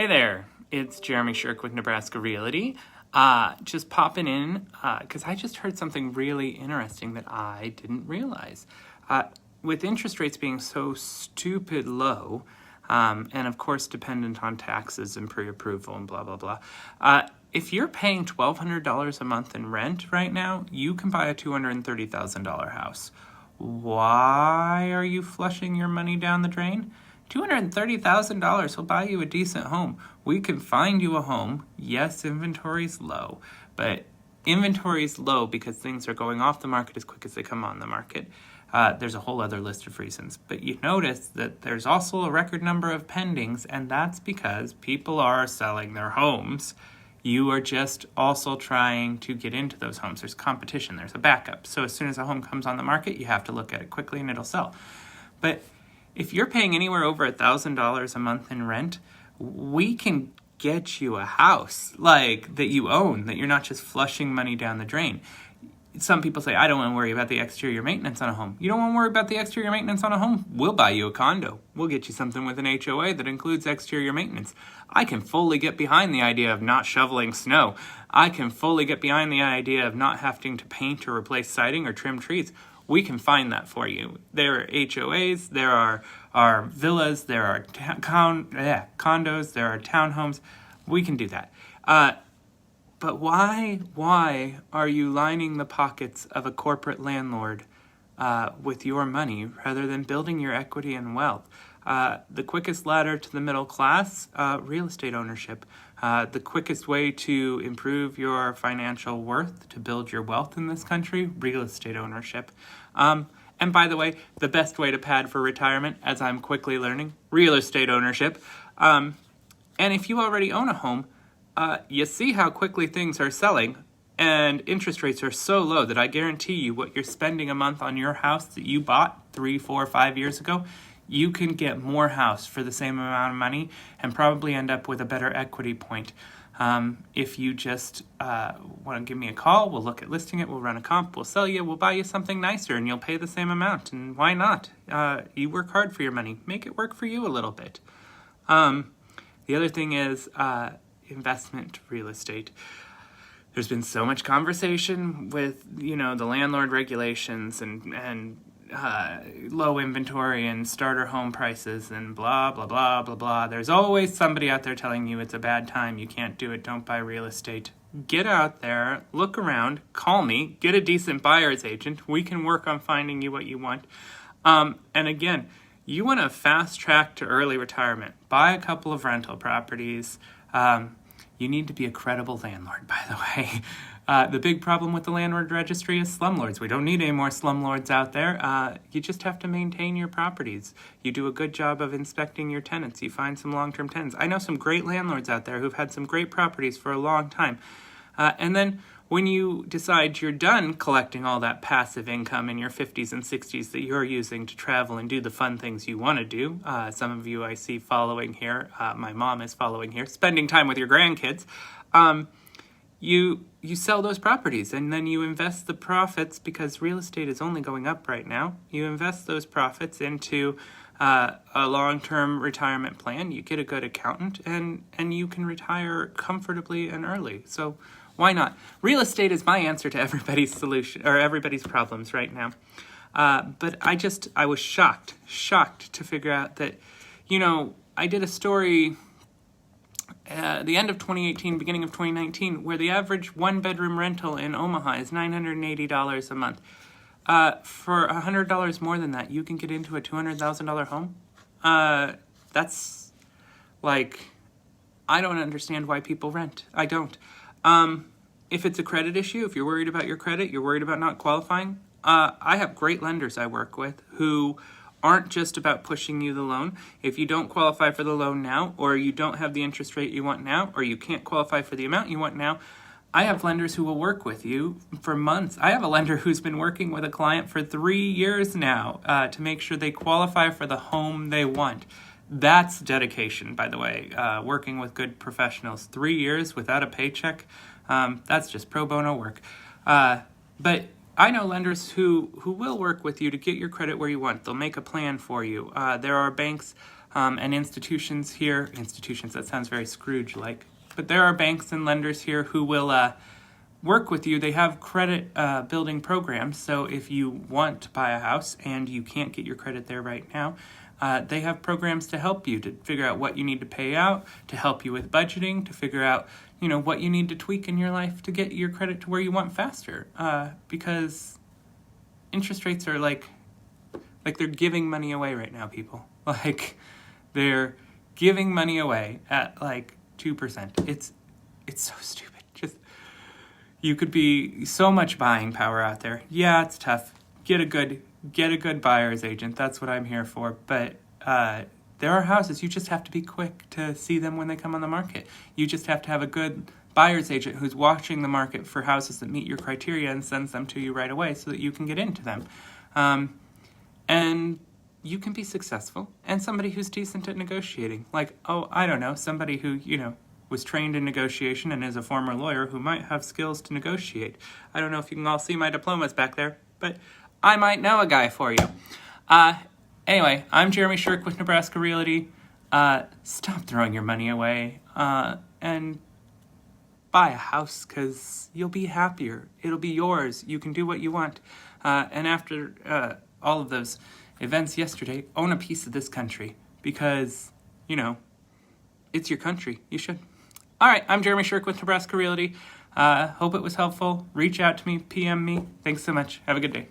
Hey there, it's Jeremy Shirk with Nebraska Realty. Just popping in because I just heard something really interesting that I didn't realize. With interest rates being so stupid low, and of course dependent on taxes and pre-approval and blah, blah, blah, if you're paying $1,200 a month in rent right now, you can buy a $230,000 house. Why are you flushing your money down the drain? $230,000 will buy you a decent home. We can find you a home. Yes, inventory's low, but inventory's low because things are going off the market as quick as they come on the market. There's a whole other list of reasons, but you notice that there's also a record number of pendings, and that's because people are selling their homes. You are just also trying to get into those homes. There's competition, there's a backup. So as soon as a home comes on the market, you have to look at it quickly and it'll sell. But if you're paying anywhere over $1,000 a month in rent, we can get you a house like that you own, that you're not just flushing money down the drain. Some people say, I don't want to worry about the exterior maintenance on a home. You don't want to worry about the exterior maintenance on a home? We'll buy you a condo. We'll get you something with an HOA that includes exterior maintenance. I can fully get behind the idea of not shoveling snow. I can fully get behind the idea of not having to paint or replace siding or trim trees. We can find that for you. There are HOAs, there are villas, there are condos, there are townhomes. We can do that. But why are you lining the pockets of a corporate landlord with your money rather than building your equity and wealth? The quickest ladder to the middle class, real estate ownership. The quickest way to improve your financial worth, to build your wealth in this country, real estate ownership. And by the way, the best way to pad for retirement, as I'm quickly learning, real estate ownership. And if you already own a home, you see how quickly things are selling, and interest rates are so low that I guarantee you what you're spending a month on your house that you bought 3, 4, 5 years ago, you can get more house for the same amount of money and probably end up with a better equity point. If you just want to give me a call, we'll look at listing it, we'll run a comp, we'll sell you, we'll buy you something nicer, and you'll pay the same amount. And why not? You work hard for your money. Make it work for you a little bit. The other thing is investment real estate. There's been so much conversation with, the landlord regulations and low inventory and starter home prices and blah, blah, blah, blah, blah. There's always somebody out there telling you it's a bad time, you can't do it, don't buy real estate. Get out there, look around, call me, get a decent buyer's agent. We can work on finding you what you want. And again, you want a fast track to early retirement. Buy a couple of rental properties. You need to be a credible landlord, by the way. The big problem with the landlord registry is slumlords. We don't need any more slumlords out there. You just have to maintain your properties. You do a good job of inspecting your tenants. You find some long-term tenants. I know some great landlords out there who've had some great properties for a long time. And then when you decide you're done collecting all that passive income in your 50s and 60s that you're using to travel and do the fun things you want to do, some of you I see following here, my mom is following here, spending time with your grandkids, you sell those properties and then you invest the profits, because real estate is only going up right now. You invest those profits into a long-term retirement plan. You get a good accountant and you can retire comfortably and early. So why not? Real estate is my answer to everybody's solution or everybody's problems right now. But I was shocked to figure out that, I did a story the end of 2018, beginning of 2019, where the average one-bedroom rental in Omaha is $980 a month. For $100 more than that, you can get into a $200,000 home. That's like, I don't understand why people rent. I don't. If it's a credit issue, if you're worried about your credit, you're worried about not qualifying, I have great lenders I work with who aren't just about pushing you the loan. If you don't qualify for the loan now, or you don't have the interest rate you want now, or you can't qualify for the amount you want now, I have lenders who will work with you for months. I have a lender who's been working with a client for 3 years now to make sure they qualify for the home they want. That's dedication, by the way, working with good professionals. 3 years without a paycheck, that's just pro bono work. But I know lenders who will work with you to get your credit where you want. They'll make a plan for you. There are banks and institutions here. Institutions, that sounds very Scrooge-like. But there are banks and lenders here who will work with you. They have credit building programs. So if you want to buy a house and you can't get your credit there right now, they have programs to help you to figure out what you need to pay out, to help you with budgeting, to figure out, what you need to tweak in your life to get your credit to where you want faster. Because interest rates are like they're giving money away right now, people. Like they're giving money away at 2%. It's so stupid. Just you could be so much buying power out there. Yeah, it's tough. Get a good buyer's agent. That's what I'm here for. But there are houses, you just have to be quick to see them when they come on the market. You just have to have a good buyer's agent who's watching the market for houses that meet your criteria and sends them to you right away so that you can get into them. And you can be successful. And somebody who's decent at negotiating. Somebody who, was trained in negotiation and is a former lawyer who might have skills to negotiate. I don't know if you can all see my diplomas back there, but I might know a guy for you. Anyway, I'm Jeremy Shirk with Nebraska Realty. Stop throwing your money away and buy a house because you'll be happier. It'll be yours. You can do what you want. And after all of those events yesterday, own a piece of this country because, it's your country. You should. All right, I'm Jeremy Shirk with Nebraska Realty. Hope it was helpful. Reach out to me, PM me. Thanks so much. Have a good day.